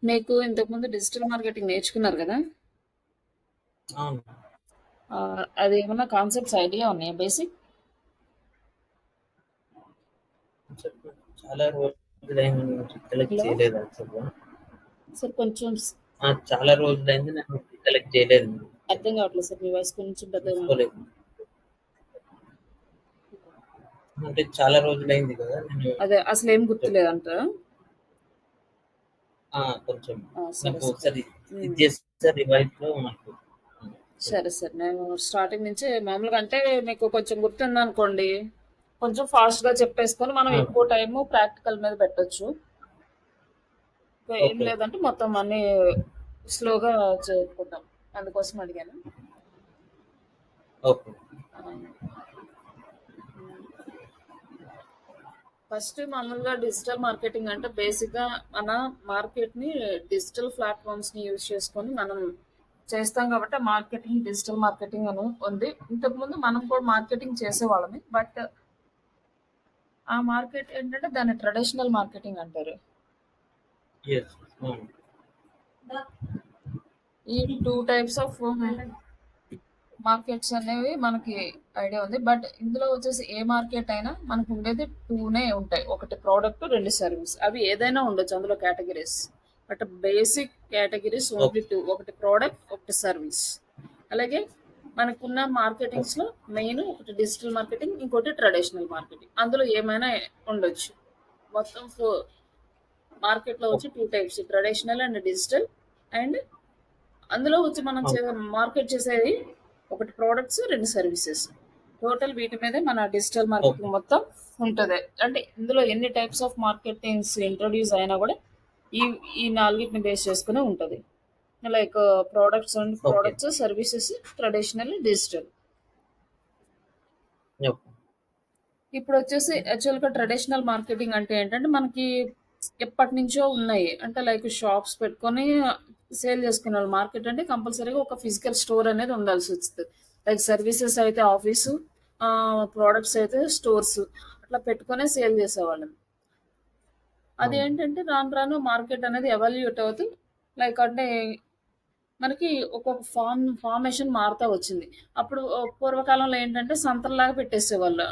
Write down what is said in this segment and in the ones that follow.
మీకు ఇంతకుముందు digital marketing నేర్చుకున్నారు కదా! అవును. అదేమన్నా కాన్సెప్ట్స్ ఐడియా ఉన్నాయా బేసిక్? చెప్పండి. చాలా రోజులైంది నేను రికలెక్ట్ హలో! చేయలేదు యాక్చువల్‌గా. సార్ కొంచెం చాలా రోజులైంది నేను రికలెక్ట్ చేయలేదు. అర్థం కావట్లేదు సార్. మీ వాయిస్ కొంచెం పెద్దగా చూసుకోలేదు. మాట్లాడండి. అంటే చాలా రోజులైంది కదా! నేను అదే అసలేం చెప్ గుర్తులేదంటారా? కొంచెం సరే నాకు సార్. ఒకసారి ఇది హ్మ్. చేస్తే రివైవ్‌లో నాకు సరే సార్. నేను స్టార్టింగ్ నుంచి మామూలుగా అంటే మీకు కొంచెం గుర్తుందనుకోండి, కొంచెం ఫాస్ట్‌గా చెప్పేసుకొని మనం ఆ! ఎక్కువ టైము ప్రాక్టికల్ మీద పెట్టొచ్చు. ఏం ఓకే. లేదంటే మొత్తం అన్నీ స్లోగా చెప్పుకుందాం. అందుకోసం అడిగాను. ఓకే. ఆ! ఫస్ట్ మామూలుగా డిజిటల్ మార్కెటింగ్ అంటే బేసిక్‌గా మన మార్కెట్‌ని డిజిటల్ ప్లాట్‌ఫార్మ్స్‌ని యూజ్ చేసుకొని మనం చేస్తాం కాబట్టి ఆ మార్కెటింగ్ డిజిటల్ మార్కెటింగ్ అని ఉంది. ఇంతకుముందు మనం కూడా మార్కెటింగ్ చేసేవాళ్ళమే. బట్ ఆ మార్కెట్ ఏంటంటే దాన్ని ట్రెడిషనల్ మార్కెటింగ్ అంటారు. యెస్. అవును. ఈ 2 టైప్స్ ఆఫ్ మార్కెట్స్ అనేవి మనకి ఐడియా ఉంది. బట్ ఇందులో వచ్చేసి ఏ మార్కెట్ అయినా మనకు ఉండేది 2నే ఉంటాయి. ఒకటి ప్రోడక్ట్, 2 సర్వీస్. అవి ఏదైనా ఉండొచ్చు అందులో categories. But basic categories only okay. 2. ఒకటి ప్రోడక్ట్, ఒకటి సర్వీస్. అలాగే మనకున్న ఓకే. మార్కెటింగ్స్‌లో మెయిన్ ఒకటి డిజిటల్ మార్కెటింగ్, ఇంకోటి ట్రెడిషనల్ మార్కెటింగ్. అందులో ఏమైనా ఉండొచ్చు. మొత్తం మార్కెట్‌లో వచ్చి okay. 2 types traditional and digital. And అందులో వచ్చి మనం అవును. మార్కెట్ చేసేది ఒకటి ప్రోడక్ట్స్, 2 సర్వీసెస్. టోటల్ వీటి మీదే మన డిజిటల్ ఓకే. మార్కెటింగ్ మొత్తం ఉంటది. అంటే ఇందులో ఎన్ని టైప్స్ ఆఫ్ మార్కెటింగ్స్ ఇంట్రొడ్యూస్ అయినా కూడా ఈ ఈ నాలుగిటిని బేస్ చేసుకునే ఉంటది. Like okay. Products, services, traditional, digital. Okay. ఇప్పుడు వచ్చేసి యాక్చువల్‌గా ట్రెడిషనల్ మార్కెటింగ్ అంటే ఏంటంటే మనకి ఎప్పటినుంచో ఉన్నాయి. అంటే లైక్ షాప్స్ పెట్టుకొని సేల్ చేసుకునేవాళ్ళు. మార్కెట్ అంటే కంపల్సరీగా ఒక ఫిజికల్ స్టోర్ అనేది ఉండాల్సొస్తది. లైక్ సర్వీసెస్ అయితే ఆఫీసు, ప్రొడక్ట్స్ అయితే స్టోర్స్. అట్లా పెట్టుకొనే సేల్ చేసేవాళ్ళం. అవును. అదేంటంటే రాను రాను మార్కెట్ అనేది ఎవాల్యుయేట్ అవుతూ లైక్ అంటే మనకి ఒక్కొక్క ఫార్మేషన్ మారుతా వచ్చింది. అప్పుడు పూర్వకాలంలో ఏంటంటే సంతల్లాగా పెట్టేసేవాళ్ళు.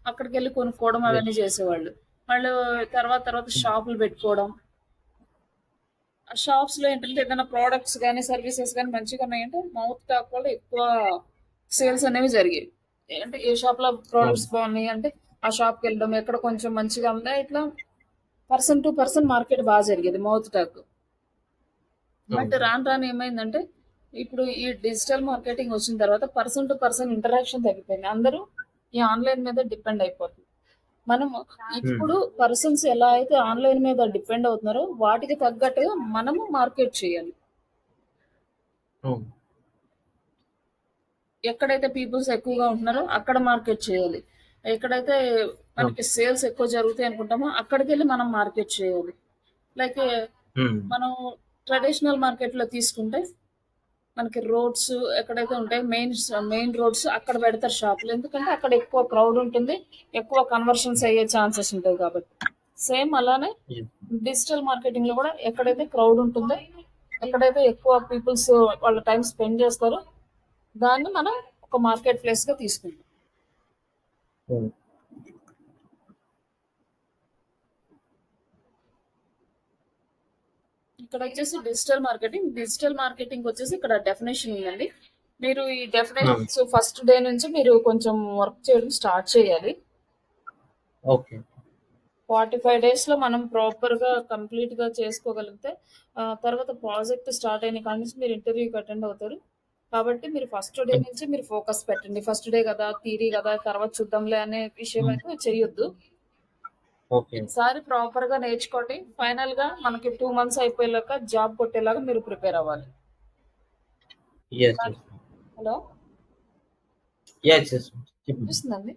అక్కడికెళ్ళి కొనుక్కోవడం అవన్నీ యెస్. చేసేవాళ్ళు. వాళ్ళు తర్వాత తర్వాత హ్మ్. షాపులు పెట్టుకోవడం. ఆ షాప్స్‌లో ఏంటంటే ఏదైనా ప్రొడక్ట్స్ గాని, సర్వీసెస్ గాని మంచిగా ఉన్నాయంటే మౌత్ టాక్ వల్ల ఎక్కువ సేల్స్ అనేవి జరిగేవి. అంటే ఏ షాప్‌లో అవును. ప్రొడక్ట్స్ బాగున్నాయి అంటే ఆ షాప్‌కెళ్ళడం, ఎక్కడ కొంచెం మంచిగా ఉందా ఇట్లా పర్సన్ టు పర్సన్ మార్కెట్ జరిగేది మౌత్ టాక్. బట్ అవును. రాను రాను ఏమైందంటే, ఇప్పుడు ఈ డిజిటల్ మార్కెటింగ్ వచ్చిన తర్వాత పర్సన్ టు పర్సన్ ఇంటరాక్షన్ తగ్గిపోయింది. అందరూ ఈ ఆన్‌లైన్ మీద డిపెండ్ అయిపోతున్నారు. మనము హ్మ్. ఇప్పుడు పర్సన్స్ ఎలా అయితే ఆన్‌లైన్ మీద డిపెండ్ అవుతున్నారో, వాటికి తగ్గట్టుగా మనము మార్కెట్ చేయాలి. అవును. ఎక్కడైతే పీపుల్స్ ఎక్కువగా ఉంటున్నారో అక్కడ మార్కెట్ చేయాలి. ఎక్కడైతే అవును. మనకి సేల్స్ ఎక్కువ జరుగుతాయి అనుకుంటామో అక్కడికెళ్ళి మనం మార్కెట్ చేయాలి. లైక్ హ్మ్. మనం ట్రెడిషనల్ మార్కెట్‌లో తీసుకుంటే మనకి రోడ్స్ ఎక్కడైతే ఉంటాయో మెయిన్ రోడ్స్ అక్కడ పెడతారు షాపులు. ఎందుకంటే అక్కడ ఎక్కువ క్రౌడ్ ఉంటుంది. ఎక్కువ కన్వర్షన్స్ అయ్యే ఛాన్సెస్ ఉంటాయి కాబట్టి. సేమ్ అలానే యెస్. డిజిటల్ మార్కెటింగ్‌లో కూడా ఎక్కడైతే క్రౌడ్ ఉంటుందో, ఎక్కడైతే ఎక్కువ పీపుల్స్ వాళ్ళ టైం స్పెండ్ చేస్తారో దాన్ని మనం ఒక మార్కెట్ ప్లేస్‌గా తీసుకుంటాం. అవును. ఇక్కడ వచ్చేసి డిజిటల్ మార్కెటింగ్. డిజిటల్ మార్కెటింగ్ వచ్చేసి ఇక్కడ డెఫినేషన్ ఉందండి. మీరు ఈ అవును. డెఫినేషన్స్ ఫస్ట్ డే నుంచి మీరు కొంచెం వర్క్ చేయడం స్టార్ట్ చేయాలి. ఓకే. 45 డేస్‌లో మనం ప్రాపర్‌గా కంప్లీట్‌గా చేసుకోగలిగితే తర్వాత ప్రాజెక్ట్ స్టార్ట్ అయిన కాడి నుంచి మీరు ఇంటర్వ్యూకి అటెండ్ అవుతారు. కాబట్టి మీరు ఫస్ట్ డే హ్మ్. నుంచి మీరు ఫోకస్ పెట్టండి. ఫస్ట్ డే గదా! థియరీ గదా! తర్వాత చూద్దాంలే అనే విషయం హ్మ్. అయితే చెయ్యొద్దు. ఓకే. ఈసారి ప్రాపర్‌గా నేర్చుకోండి. ఫైనల్‌గా మనకి 2 మంత్స్ అయిపోయేలోగా జాబ్ కొట్టేలాగా మీరు ప్రిపేర్ అవ్వాలి. Yes. But yes. Hello! Yes. Yes. చెప్పండి. వినిపిస్తుందండి?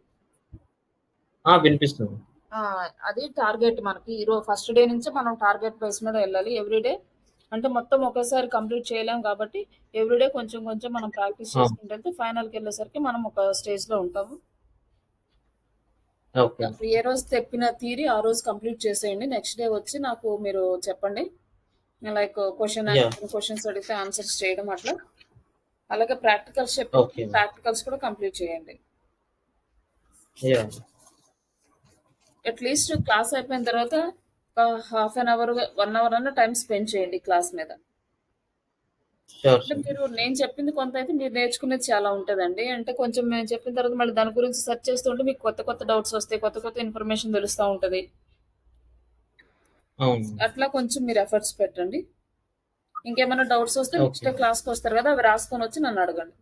వినిపిస్తుంది. ఆ! అది టార్గెట్ మనకి ఫస్ట్ డే నుంచే మనం టార్గెట్ బేస్ మీద వెళ్ళాలి. ఎవ్రీ డే అంటే మొత్తం ఒకేసారి కంప్లీట్ చేయలేం కాబట్టి ఎవ్రీ డే కొంచెం కొంచెం మనం ప్రాక్టీస్ ఆ! చేసుకుంటూ వెళ్తే ఫైనల్‌కెళ్ళేసరికి మనం ఒక స్టేజ్‌లో ఉంటాము. ఓకే. ఏ రోజు చెప్పిన థియరీ ఆ రోజు కంప్లీట్ చేసేయండి. నెక్స్ట్ డే వచ్చి నాకు మీరు చెప్పండి. Like question Yeah. క్వెషన్స్ అడిగితే ఆన్సర్స్ చేయడం అట్లా. అలాగే ప్రాక్టికల్స్ Okay. చెప్పినప్పుడు ప్రాక్టికల్స్ కూడా కంప్లీట్ చేయండి. Yeah. అట్లీస్ట్ క్లాస్ అయిపోయిన తర్వాత ఒక హాఫ్ అన్ అవర్ 1 అవర్ అన్న టైం స్పెండ్ చేయండి క్లాస్ మీద. Sure, అంటే sure. మీరు నేను చెప్పింది కొంత అయితే మీరు నేర్చుకునేది చాలా ఉంటదండి. అంటే కొంచెం నేను చెప్పిన తర్వాత మళ్ళీ దాని గురించి సెర్చ్ చేస్తూ ఉంటే మీకు కొత్త కొత్త డౌట్స్ వస్తాయి. కొత్త కొత్త ఇన్ఫర్మేషన్ తెలుస్తా ఉంటది. అవును. అట్లా కొంచెం మీరు ఎఫర్ట్స్ పెట్టండి. ఇంకేమైనా డౌట్స్ వస్తే నెక్స్ట్ ఓకే. డే క్లాస్‌కొస్తారు కదా! అవి రాసుకొని వచ్చి నన్ను అడగండి.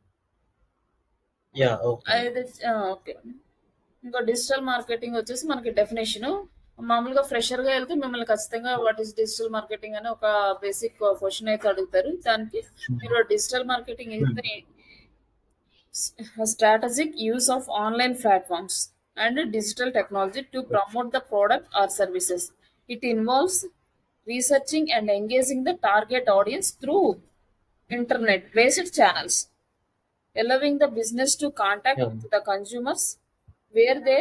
యాహ్! ఓకే. అయితే ఓకే. ఇంకో డిజిటల్ మార్కెటింగ్ వచ్చేసి మనకి డెఫినేషను. మామూలుగా ఫ్రెషర్‌గా ఎళ్తే మిమ్మల్ని ఖచ్చితంగా వాట్ ఈస్ డిజిటల్ మార్కెటింగ్ అని ఒక బేసిక్ క్వెషన్ అయితే అడుగుతారు. దానికి మీరు డిజిటల్ మార్కెటింగ్ ఈస్ హ్మ్. The strategic use of online platforms and digital technology to promote the product or services. It involves researching and engaging the target audience through internet based channels, allowing the business to contact yeah! the consumers where they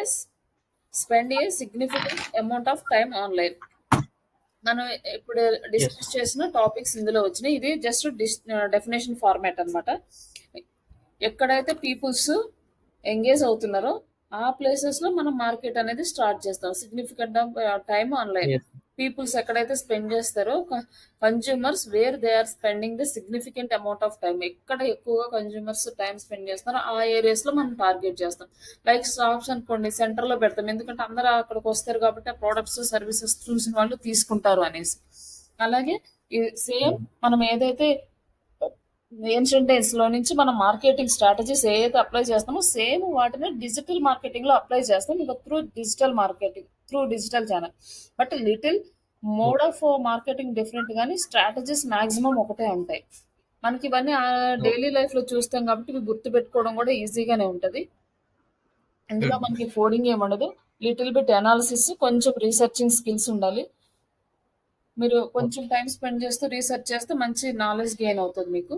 spend a significant amount of time online. మనం ఇప్పుడు yes. Discuss చేసిన topics ఇందులో వచ్చినాయి. ఇది just definition format అన్నమాట. ఎక్కడైతే peoples engage అవుతున్నారో ఆ ప్లేసెస్‌లో మనం మార్కెట్ అనేది స్టార్ట్ చేస్తాం. Significant of time online. Yes. Peoples ఎక్కడైతే స్పెండ్ చేస్తారో consumers where they are spending the significant amount of time. ఎక్కడ ఎక్కువగా కన్జ్యూమర్స్ టైమ్ స్పెండ్ చేస్తున్నారో ఆ ఏరియాస్‌లో మనం టార్గెట్ చేస్తాం. లైక్ షాప్స్ అనుకోండి సెంటర్‌లో పెడతాం. ఎందుకంటే అందరూ అక్కడికి వస్తారు కాబట్టి ఆ ప్రొడక్ట్స్, సర్వీసెస్ చూసిన వాళ్ళు తీసుకుంటారు అనేసి. అలాగే ఈ సేమ్ హ్మ్. మనం ఏదైతే ఏన్షియంట్ డేస్ లో నుంచి మనం మార్కెటింగ్ స్ట్రాటజీస్ ఏదైతే అప్లై చేస్తామో సేమ్ వాటిని డిజిటల్ మార్కెటింగ్ లో అప్లై చేస్తాం. ఇక through digital marketing through digital channel. But little mode okay. Of marketing different కానీ స్ట్రాటజీస్ మాక్సిమం ఒకటే ఉంటాయి. మనకి ఇవన్నీ ఓకే. డైలీ లైఫ్ లో చూస్తాం కాబట్టి ఇవి గుర్తు పెట్టుకోవడం కూడా ఈజీగానే ఉంటది. ఇందులో హ్మ్. మనకి కోడింగ్ ఏముండదు. లిటిల్ బిట్ అనాలిసిస్, కొంచెం రీసెర్చింగ్ స్కిల్స్ ఉండాలి. మీరు కొంచెం ఓకే. టైం స్పెండ్ చేస్తూ రీసెర్చ్ చేస్తే మంచి నాలెడ్జ్ గెయిన్ అవుతుంది మీకు.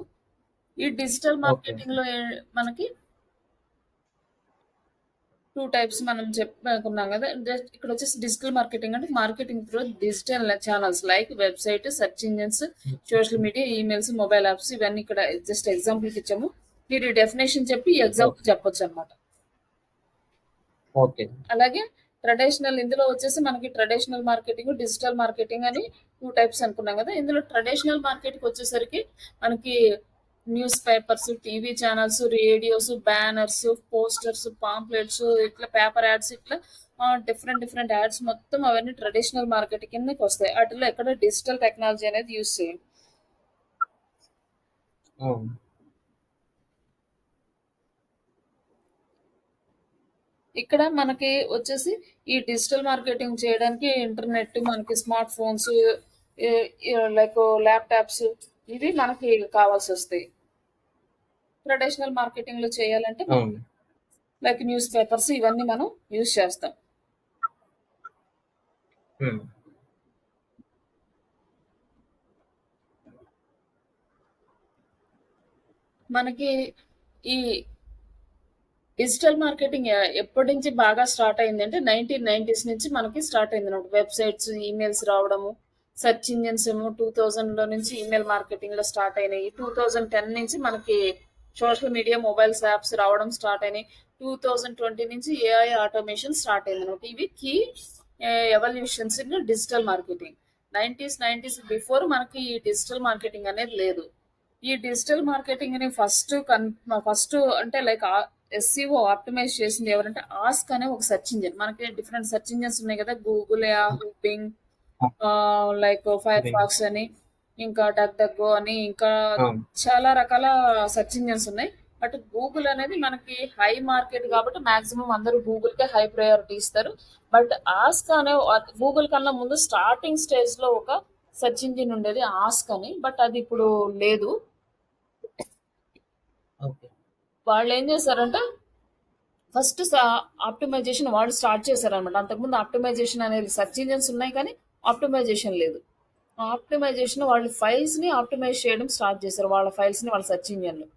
ఈ డిజిటల్ ఓకే. మార్కెటింగ్ లో మనకి టూ టైప్స్ మనం చెప్పుకున్నాం కదా. ఇక్కడ వచ్చేసి డిజిటల్ మార్కెటింగ్ అంటే marketing through digital channels like website, search engines, hmm. Social media, emails, mobile apps ఇవన్నీ ఇక్కడ జస్ట్ ఎగ్జాంపుల్కి ఇచ్చాము. మీరు డెఫినేషన్ చెప్పి ఈ ఓకే. ఎగ్జాంపుల్ చెప్పొచ్చు అనమాట. ఓకే. అలాగే ట్రెడిషనల్ ఇందులో వచ్చేసి మనకి ట్రెడిషనల్ మార్కెటింగ్, డిజిటల్ మార్కెటింగ్ అని టూ టైప్స్ అనుకున్నాం కదా. ఇందులో ట్రెడిషనల్ మార్కెట్కి వచ్చేసరికి మనకి news papers, TV channels, radios, banners, posters, pamphlets, ఇట్లా పేపర్ యాడ్స్, ఇట్లా డిఫరెంట్ డిఫరెంట్ యాడ్స్ మొత్తం అవన్నీ ట్రెడిషనల్ మార్కెటింగ్ కిందకి వస్తాయి. వాటిలో ఎక్కడ డిజిటల్ టెక్నాలజీ అనేది యూస్ చేయం. అవును. ఇక్కడ మనకి వచ్చేసి ఈ డిజిటల్ మార్కెటింగ్ చేయడానికి ఇంటర్నెట్, మనకి స్మార్ట్ ఫోన్స్, లైక్ ల్యాప్టాప్స్ ఇవి మనకి కావాల్సి వస్తాయి. ట్రెడిషనల్ మార్కెటింగ్ లో చేయాలంటే అవును. లైక్ న్యూస్ పేపర్స్ ఇవన్నీ మనం యూజ్ చేస్తాం. హ్మ్. మనకి ఈ డిజిటల్ మార్కెటింగ్ ఎప్పటి నుంచి బాగా స్టార్ట్ అయింది అంటే 1990s నుంచి మనకి స్టార్ట్ అయింది అనమాట. వెబ్సైట్స్, ఈమెయిల్స్ రావడము, సెర్చ్ ఇంజిన్స్ ఏమో 2000లో నుంచి ఈమెయిల్ మార్కెటింగ్ లో స్టార్ట్ అయినాయి. 2010 నుంచి మనకి సోషల్ మీడియా, మొబైల్స్ యాప్స్ రావడం స్టార్ట్ అయినాయి. 2020 నుంచి ఏఐ ఆటోమేషన్ స్టార్ట్ అయింది అనమాట. ఇవి key evolutions in digital marketing. Nineties before మనకి ఈ డిజిటల్ మార్కెటింగ్ అనేది లేదు. ఈ డిజిటల్ మార్కెటింగ్ ని ఫస్ట్ అంటే లైక్ ఎస్సీఓ ఆప్టిమైజ్ చేసింది ఎవరంటే ఆస్క్ అనే ఒక సెర్చ్ ఇంజిన్. మనకి డిఫరెంట్ సెర్చ్ ఇంజిన్స్ ఉన్నాయి కదా, గూగుల్, యాహూ, బింగ్, ఆ! Like fire Bing. ఫాక్స్ అని, ఇంకా డక్ డక్ గో అని, ఇంకా అవును. చాలా రకాల సెర్చ్ ఇంజిన్స్ ఉన్నాయి. బట్ గూగుల్ అనేది మనకి హై మార్కెట్ కాబట్టి మాక్సిమం అందరూ గూగుల్ కే హై ప్రయారిటీ ఇస్తారు. బట్ ఆస్క్ అనే గూగుల్ కన్నా ముందు స్టార్టింగ్ స్టేజ్ లో ఒక సెర్చ్ ఇంజిన్ ఉండేది ఆస్క్ అని. బట్ అది ఇప్పుడు లేదు. ఓకే. వాళ్ళు ఏం చేశారంటే ఫస్ట్ ఆప్టిమైజేషన్ వాళ్ళు స్టార్ట్ చేశారనమాట. అంతకుముందు ఆప్టిమైజేషన్ అనేది సెర్చ్ ఇంజిన్స్ ఉన్నాయి కానీ ఆప్టిమైజేషన్ లేదు. ఆప్టిమైజేషన్ వాళ్ళు ఫైల్స్ ని ఆప్టిమైజ్ చేయడం స్టార్ట్ చేశారు. వాళ్ళ ఫైల్స్ ని వాళ్ళ సెర్చ్ ఇంజిన్ లో.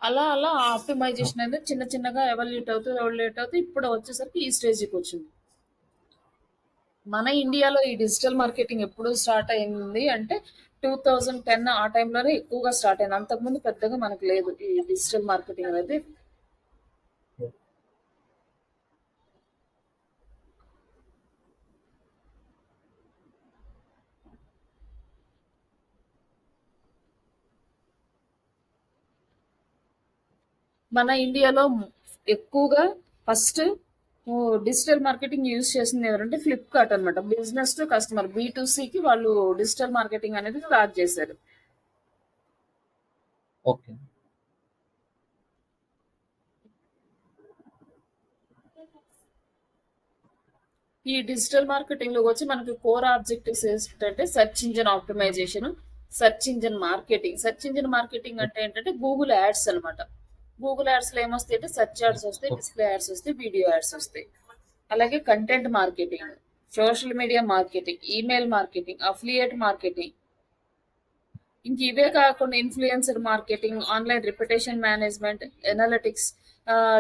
అలా అలా ఓకే. ఆప్టిమైజేషన్ అనేది చిన్న చిన్నగా ఎవల్యూట్ అవుతూ ఇప్పుడు వచ్చేసరికి ఈ స్టేజ్కి వచ్చింది. మన ఇండియాలో ఈ డిజిటల్ మార్కెటింగ్ ఎప్పుడు స్టార్ట్ అయింది అంటే 2010 ఆ టైంలోనే ఎక్కువగా స్టార్ట్ అయింది. అంతకుముందు పెద్దగా మనకు లేదు ఈ డిజిటల్ మార్కెటింగ్ అనేది. మన ఇండియాలో ఎక్కువగా ఫస్ట్ డిజిటల్ మార్కెటింగ్ యూజ్ చేసింది ఎవరంటే ఫ్లిప్కార్ట్ అనమాట. బిజినెస్ టు కస్టమర్ B2Cకి వాళ్ళు డిజిటల్ మార్కెటింగ్ అనేది స్టార్ట్ చేశారు. ఓకే. ఈ డిజిటల్ మార్కెటింగ్ లో వచ్చి మనకి కోర్ ఆబ్జెక్టివ్స్ ఏంటంటే search engine optimisation, search engine marketing. Search engine marketing అంటే ఏంటంటే గూగుల్ యాడ్స్ అనమాట. గూగుల్ యాడ్స్ లో ఏమొస్తాయి అంటే సెర్చ్ యాడ్స్ వస్తాయి, ఓకే. డిస్ప్లే యాడ్స్ వస్తాయి, వీడియో యాడ్స్ వస్తాయి. అలాగే content marketing, social media marketing, email marketing, affiliate marketing. ఇంక ఇవే కాకుండా influencer marketing, online reputation management, analytics,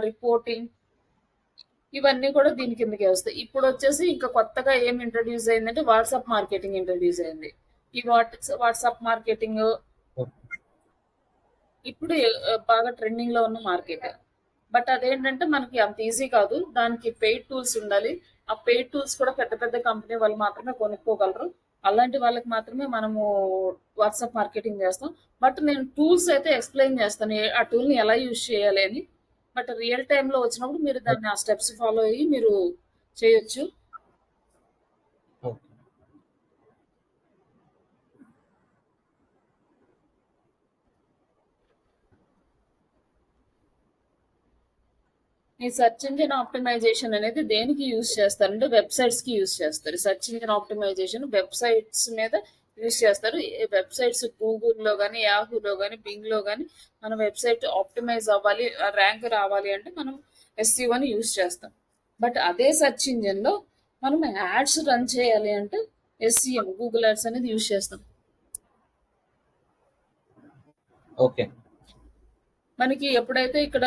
reporting, ఇవన్నీ కూడా దీని కిందకే వస్తాయి. ఇప్పుడు వచ్చేసి ఇంకా కొత్తగా ఏం ఇంట్రడ్యూస్ అయిందంటే వాట్సాప్ మార్కెటింగ్ ఇంట్రడ్యూస్ అయింది. ఈ వాట్సాప్ మార్కెటింగ్ ఓకే. ఇప్పుడు బాగా ట్రెండింగ్ లో ఉన్న మార్కెట్. బట్ అదేంటంటే మనకి అంత ఈజీ కాదు. దానికి పెయిడ్ టూల్స్ ఉండాలి. ఆ పెయిడ్ టూల్స్ కూడా పెద్ద పెద్ద కంపెనీ వాళ్ళు మాత్రమే కొనుక్కోగలరు. అలాంటి వాళ్ళకి మాత్రమే మనము వాట్సాప్ మార్కెటింగ్ చేస్తాం. బట్ నేను టూల్స్ అయితే ఎక్స్ప్లెయిన్ చేస్తాను, ఆ టూల్ని ఎలా యూజ్ చేయాలి అని. బట్ రియల్ టైంలో వచ్చినప్పుడు మీరు దాన్ని ఆ స్టెప్స్ ఫాలో అయ్యి మీరు చేయొచ్చు. ఓకే. ఈ సెర్చ్ ఇంజిన్ ఆప్టిమైజేషన్ అనేది దేనికి యూజ్ చేస్తారంటే వెబ్సైట్స్ కి యూజ్ చేస్తారు. సెర్చ్ ఇంజిన్ ఆప్టిమైజేషన్ వెబ్సైట్స్ మీద యూజ్ చేస్తారు. ఈ వెబ్సైట్స్ గూగుల్లో కానీ, యాహూలో కానీ, బింగ్లో కానీ మన వెబ్సైట్ ఆప్టిమైజ్ అవ్వాలి, ర్యాంక్ రావాలి అంటే మనం SEOని యూజ్ చేస్తాం. బట్ అదే సెర్చ్ ఇంజిన్లో మనం యాడ్స్ రన్ చేయాలి అంటే SEM, గూగుల్ యాడ్స్ అనేది యూజ్ చేస్తాం. ఓకే. మనకి ఎప్పుడైతే ఇక్కడ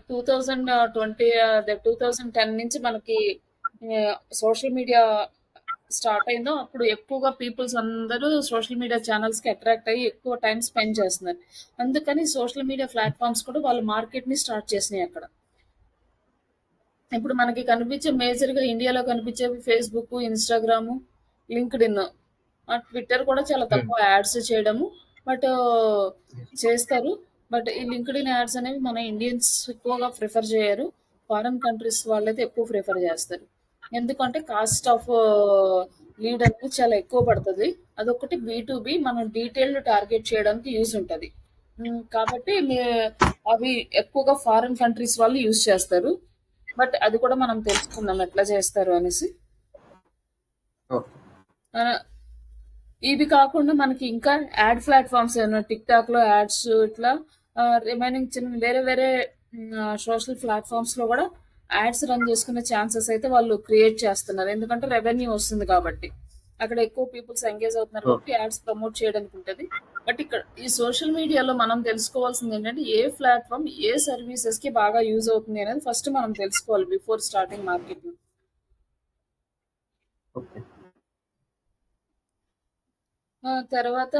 2020 అదే 2010 నుంచి మనకి సోషల్ మీడియా స్టార్ట్ అయిందో అప్పుడు ఎక్కువగా పీపుల్స్ అందరూ సోషల్ మీడియా ఛానల్స్ కి అట్రాక్ట్ అయ్యి ఎక్కువ టైం స్పెండ్ చేస్తున్నారు. అందుకని సోషల్ మీడియా ప్లాట్ఫామ్స్ కూడా వాళ్ళ మార్కెట్ ని స్టార్ట్ చేసినాయి అక్కడ. ఇప్పుడు మనకి కనిపించే మేజర్ గా ఇండియాలో కనిపించేవి ఫేస్బుక్, ఇన్స్టాగ్రామ్, లింక్డ్ఇన్, ట్విట్టర్ కూడా చాలా హ్మ్. తక్కువ యాడ్స్ చేయడము. బట్ చేస్తారు. బట్ ఈ లింక్డ్ఇన్ యాడ్స్ అనేవి మన ఇండియన్స్ ఎక్కువగా ప్రిఫర్ చేయరు. ఫారెన్ కంట్రీస్ వాళ్ళైతే ఎక్కువ ప్రిఫర్ చేస్తారు. ఎందుకంటే కాస్ట్ ఆఫ్ లీడ్ అనేది చాలా ఎక్కువ పడుతుంది. అదొకటి B2B మనం డీటెయిల్డ్ టార్గెట్ చేయడానికి యూజ్ ఉంటుంది. కాబట్టి అవి ఎక్కువగా ఫారిన్ కంట్రీస్ వాళ్ళు యూజ్ చేస్తారు. బట్ అది కూడా మనం తెలుసుకుందాం ఎట్లా చేస్తారు అనేసి. ఓకే. ఆ, ఇవి కాకుండా మనకి ఇంకా యాడ్ ప్లాట్ఫామ్స్ ఏమైనా టిక్ టాక్ లో యాడ్స్ ఇట్లా రిమైనింగ్ చిన్న వేరే వేరే సోషల్ ప్లాట్ఫామ్స్ లో కూడా యాడ్స్ రన్ చేసుకునే ఛాన్సెస్ అయితే వాళ్ళు క్రియేట్ చేస్తున్నారు. ఎందుకంటే రెవెన్యూ వస్తుంది కాబట్టి అక్కడ ఎక్కువ పీపుల్స్ ఎంగేజ్ అవుతున్నారు కాబట్టి ఓకే. యాడ్స్ ప్రమోట్ చేయడానికి ఉంటుంది. బట్ ఇక్కడ ఈ సోషల్ మీడియాలో మనం తెలుసుకోవాల్సింది ఏంటంటే ఏ ప్లాట్ఫామ్ ఏ సర్వీసెస్ కి బాగా యూజ్ అవుతుంది అనేది ఫస్ట్ మనం తెలుసుకోవాలి బిఫోర్ స్టార్టింగ్ మార్కెటింగ్. ఓకే. తర్వాత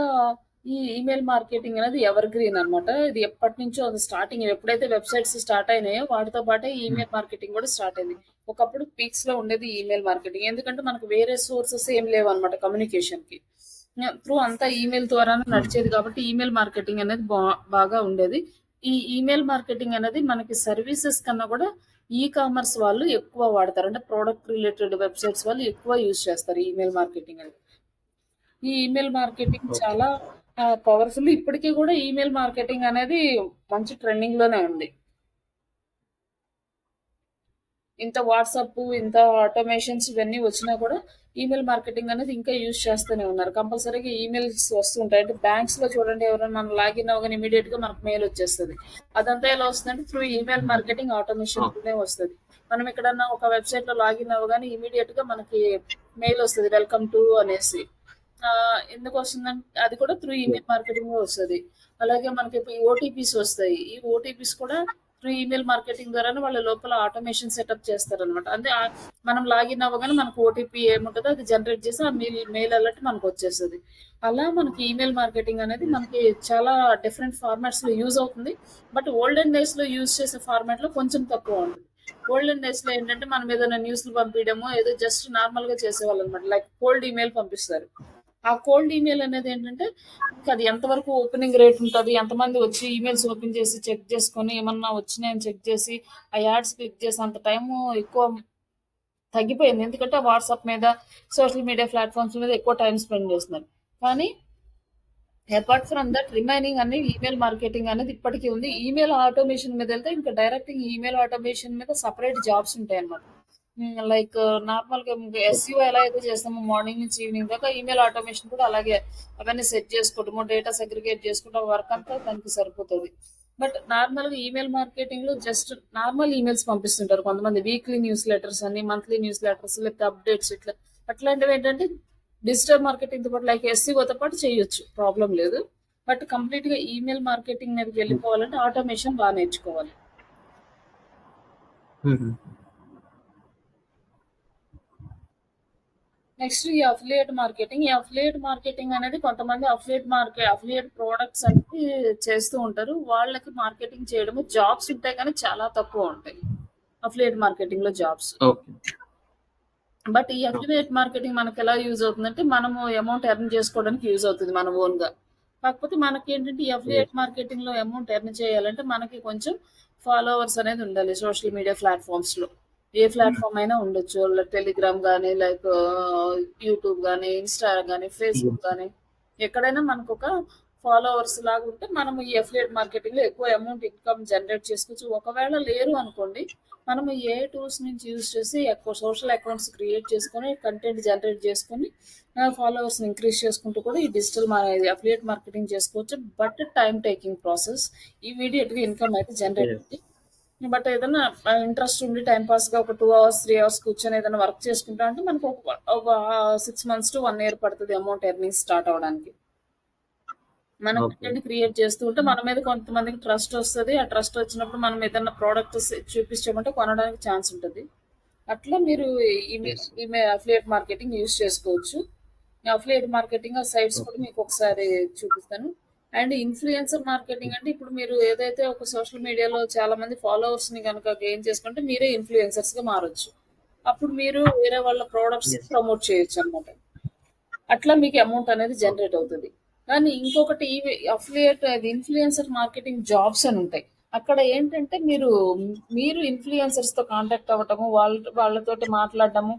ఈ ఈమెయిల్ మార్కెటింగ్ అనేది ఎవర్ గ్రీన్ అనమాట. ఇది ఎప్పటి నుంచో అది స్టార్టింగ్. ఎప్పుడైతే వెబ్సైట్స్ స్టార్ట్ అయినాయో వాటితో పాటే హ్మ్. ఈమెయిల్ మార్కెటింగ్ కూడా స్టార్ట్ అయింది. ఒకప్పుడు పీక్స్ లో ఉండేది ఈమెయిల్ మార్కెటింగ్. ఎందుకంటే మనకు వేరే సోర్సెస్ ఏం లేవు అనమాట కమ్యూనికేషన్ కి. త్రూ అంతా ఈమెయిల్ ద్వారానే హ్మ్. నడిచేది కాబట్టి ఈమెయిల్ మార్కెటింగ్ అనేది బాగా ఉండేది. ఈ ఈమెయిల్ మార్కెటింగ్ అనేది మనకి సర్వీసెస్ కన్నా కూడా ఈ కామర్స్ వాళ్ళు ఎక్కువ వాడతారు. అంటే ప్రోడక్ట్ రిలేటెడ్ వెబ్సైట్స్ వాళ్ళు ఎక్కువ యూజ్ చేస్తారు ఈమెయిల్ మార్కెటింగ్ అనేది. ఈ ఈమెయిల్ మార్కెటింగ్ ఓకే. చాలా పవర్ఫుల్. ఇప్పటికీ కూడా ఈమెయిల్ మార్కెటింగ్ అనేది మంచి ట్రెండింగ్ లోనే ఉంది. ఇంత వాట్సాప్, ఇంత ఆటోమేషన్స్ ఇవన్నీ వచ్చినా కూడా ఈమెయిల్ మార్కెటింగ్ అనేది ఇంకా యూజ్ చేస్తూనే ఉన్నారు. కంపల్సరీగా ఈమెయిల్స్ వస్తుంటాయి. అంటే బ్యాంక్స్ లో చూడండి, ఎవరైనా మనం లాగిన్ అవ్వగానే ఇమీడియట్ గా మనకు మెయిల్ వచ్చేస్తుంది. అదంతా ఎలా వస్తుందంటే త్రూ ఈమెయిల్ హ్మ్. Marketing automation okay. నే వస్తుంది. మనం ఎక్కడన్నా ఒక వెబ్సైట్ లో లాగిన్ అవ్వగానే ఇమీడియట్ గా మనకి మెయిల్ వస్తుంది, వెల్కమ్ టు అనేసి. ఎందుకు వస్తుందంటే అది కూడా త్రూ ఈమెయిల్ మార్కెటింగ్ వస్తుంది. అలాగే మనకి ఇప్పుడు ఓటీపీస్ వస్తాయి. ఈ ఓటీపీస్ కూడా త్రూ త్రూ ఈమెయిల్ మార్కెటింగ్ ద్వారానే వాళ్ళ లోపల ఆటోమేషన్ సెటప్ చేస్తారనమాట. అంటే మనం లాగిన్ అవ్వగానే మనకు ఓటీపీ ఏముంటదో అది జనరేట్ చేసి ఆ మెయిల్ అలర్ట్ మనకు వచ్చేస్తది. అలా మనకి ఈమెయిల్ మార్కెటింగ్ అనేది యెస్. మనకి చాలా డిఫరెంట్ ఫార్మాట్స్‌లో యూజ్ అవుతుంది. బట్ ఓల్డెన్ డేస్‌లో యూజ్ చేసే ఫార్మాట్‌లో కొంచెం తక్కువ ఉంటది. ఓల్డెన్ డేస్‌లో ఏంటంటే మనం ఏదైనా న్యూస్‌లు పంపియడమో ఏదో జస్ట్ నార్మల్‌గా చేసేవాళ్ళనమాట. లైక్ కోల్డ్ ఈమెయిల్ పంపిస్తారు. ఆ కోల్డ్ ఈమెయిల్ అనేది ఏంటంటే ఇంకా అది ఎంతవరకు ఓపెనింగ్ రేట్ ఉంటది, ఎంతమంది వచ్చి ఈమెయిల్స్ ఓపెన్ చేసి చెక్ చేసుకొని ఏమన్నా వచ్చినాయని చెక్ చేసి ఆ యాడ్స్ క్లిక్ చేసి అంత టైము ఎక్కువ తగ్గిపోయింది. ఎందుకంటే వాట్సాప్ మీద, సోషల్ మీడియా ప్లాట్‌ఫామ్స్ మీద ఎక్కువ టైమ్ స్పెండ్ చేస్తున్నారు. కానీ అపార్ట్ ఫ్రమ్ దట్ రిమైనింగ్ అన్ని ఈమెయిల్ మార్కెటింగ్ అనేది ఇప్పటికీ ఉంది. ఈమెయిల్ ఆటోమేషన్ మీద వెళ్తే ఇంకా డైరెక్ట్ ఈమెయిల్ ఆటోమేషన్ మీద సెపరేట్ జాబ్స్ ఉంటాయన్నమాట. లైక్ నార్మల్‌గా ఎస్‌ఈఓ ఎలా అయితే చేస్తామో మార్నింగ్ నుంచి ఈవినింగ్ దాకా ఈమెయిల్ ఆటోమేషన్ కూడా అలాగే అవన్నీ సెట్ చేసుకోవడము, డేటా సెగ్రిగేట్ చేసుకోవడం వర్క్ అంతా దానికి సరిపోతది. బట్ నార్మల్‌గా ఈమెయిల్ మార్కెటింగ్‌లో జస్ట్ నార్మల్ ఈమెయిల్స్ పంపిస్తుంటారు కొంతమంది. వీక్లీ న్యూస్ లెటర్స్ అని, మంత్లీ న్యూస్ లెటర్స్ లేకపోతే అప్డేట్స్ ఇట్లా. అట్లాంటివి ఏంటంటే డిజిటల్ మార్కెటింగ్‌తో పాటు లైక్ ఎస్‌ఈఓతో పాటు చేయొచ్చు. ప్రాబ్లమ్ లేదు. బట్ కంప్లీట్‌గా ఈమెయిల్ మార్కెటింగ్ మీదకి హ్మ్. వెళ్ళిపోవాలంటే ఆటోమేషన్ బాగా నేర్చుకోవాలి. హుహు. నెక్స్ట్ ఈ అఫిలియేట్ మార్కెటింగ్. ఈ అఫిలియేట్ మార్కెటింగ్ అనేది కొంతమంది అఫిలియేట్ ప్రొడక్ట్స్ అనేది చేస్తూ ఉంటారు. వాళ్ళకి మార్కెటింగ్ చేయడము జాబ్స్ ఉంటాయి కానీ చాలా తక్కువ ఉంటాయి. అఫిలియేట్ మార్కెటింగ్‌లో జాబ్స్. ఓకే. బట్ ఈ ఓకే. అఫిలియేట్ మార్కెటింగ్ మనకు ఎలా యూజ్ అవుతుందంటే మనము అమౌంట్ ఎర్న్ చేసుకోవడానికి యూజ్ అవుతుంది మన ఓన్‌గా. కాకపోతే మనకేంటంటే ఈ అఫిలియేట్ యెస్. మార్కెటింగ్‌లో అమౌంట్ ఎర్న్ చేయాలంటే మనకి కొంచెం ఫాలోవర్స్ అనేది ఉండాలి సోషల్ మీడియా ప్లాట్‌ఫామ్స్‌లో. ఏ ప్లాట్‌ఫామ్ అయినా ఉండొచ్చు. టెలిగ్రామ్ గాని, లైక్ యూట్యూబ్ గాని, ఇన్‌స్టా గాని, ఫేస్‌బుక్ యెస్. గాని ఎక్కడైనా మనకొక ఫాలోవర్స్ లాగా ఉంటే మనము ఈ అఫిలియేట్ మార్కెటింగ్‌లో ఎక్కువ అమౌంట్ ఇన్‌కమ్ జనరేట్ చేసుకోవచ్చు. ఒకవేళ లేరు అనుకోండి మనము ఏ టూల్స్ నుంచి యూజ్ చేసి ఎక్కువ సోషల్ అకౌంట్స్ క్రియేట్ చేసుకొని కంటెంట్ జనరేట్ చేసుకొని ఫాలోవర్స్ని ఇంక్రీజ్ చేసుకుంటూ కూడా ఈ డిజిటల్ అఫిలియేట్ మార్కెటింగ్ చేసుకోవచ్చు. But time taking process. ఇమీడియట్గా ఇన్కమ్ అయితే జనరేట్ యెస్. అవుతుంది. బట్ ఏదైనా ఇంట్రెస్ట్ ఉండి టైం పాస్గా ఒక 2 అవర్స్ 3 అవర్స్ కూర్చొని ఏదైనా వర్క్ చేసుకుంటా అంటే మనకు ఒక 6 months to 1 year పడుతుంది అమౌంట్ ఎర్నింగ్ స్టార్ట్ అవడానికి. మనం ఓకే. కంటెంట్ క్రియేట్ చేస్తూ ఉంటే మన మీద కొంతమందికి ట్రస్ట్ వస్తది. ఆ ట్రస్ట్ వచ్చినప్పుడు మనం ఏదైనా ప్రోడక్ట్ చూపించామంటే కొనడానికి ఛాన్స్ ఉంటది. అట్లా మీరు యెస్. ఈమె అఫిలియేట్ మార్కెటింగ్ యూజ్ చేసుకోవచ్చు. అఫిలియేట్ మార్కెటింగ్ సైట్స్ కూడా ఓకే. మీకు ఒకసారి చూపిస్తాను. అండ్ ఇన్‌ఫ్లుయెన్సర్ మార్కెటింగ్ అంటే ఇప్పుడు మీరు ఏదైతే ఒక సోషల్ మీడియాలో చాలా మంది ఫాలోవర్స్‌ని గనుక గెయిన్ చేసుకుంటే మీరే ఇన్‌ఫ్లుయెన్సర్స్‌గా మారొచ్చు. అప్పుడు మీరు వేరే వాళ్ళ ప్రొడక్ట్స్‌ని యెస్. ప్రమోట్ చేయొచ్చనమాట. అట్లా మీకు అమౌంట్ అనేది ఓకే. జనరేట్ అవుతది. కానీ ఇంకొకటి అఫిలియేట్ అది ఇన్‌ఫ్లుయెన్సర్ మార్కెటింగ్ జాబ్స్ అని ఉంటాయి. అక్కడ ఏంటంటే మీరు ఇన్‌ఫ్లుయెన్సర్స్‌తో కాంటాక్ట్ అవ్వటము, వాళ్ళతోటి మాట్లాడడము,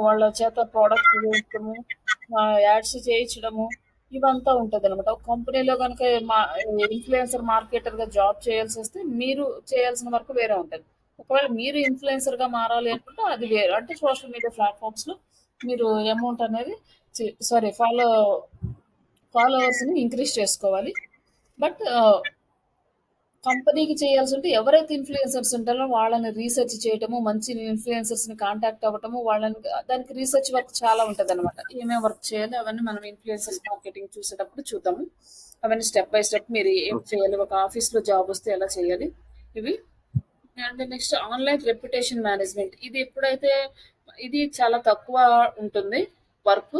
వాళ్ళ చేత ప్రొడక్ట్ చేయించడము, యాడ్స్ చేయించడము ఇవంతా ఉంటదనమాట. ఒక కంపెనీలో గనుక మా ఇన్‌ఫ్లుయెన్సర్ మార్కెటర్‌గా జాబ్ చేయాల్సొస్తే మీరు చేయాల్సిన వర్క్ వేరే ఉంటది. ఒకవేళ మీరు ఇన్‌ఫ్లుయెన్సర్‌గా మారాలి అనుకుంటే అది వేరు. అంటే సోషల్ మీడియా ప్లాట్‌ఫామ్స్‌లో మీరు అమౌంట్ అనేది సారీ ఫాలోవర్స్‌ని ఇంక్రీజ్ చేసుకోవాలి. బట్ కంపెనీకి చేయాల్సుంటే ఎవరైతే ఇన్‌ఫ్లుయెన్సర్స్ ఉంటారో వాళ్ళని రీసెర్చ్ చేయటము, మంచి ఇన్‌ఫ్లుయెన్సర్స్‌ని కాంటాక్ట్ అవ్వటము, వాళ్ళని దానికి రీసెర్చ్ వర్క్ చాలా ఉంటదనమాట. ఏమేం వర్క్ చేయాలి అవన్నీ మనం ఇన్‌ఫ్లుయెన్సర్స్ మార్కెటింగ్ చూసేటప్పుడు చూద్దాము. అవన్నీ స్టెప్ బై స్టెప్ మీరు ఏం ఓకే. చేయాలి, ఒక ఆఫీస్‌లో జాబ్ వస్తే ఎలా చేయాలి ఇవి. And next online reputation management. ఇది చాలా తక్కువ ఉంటుంది వర్క్.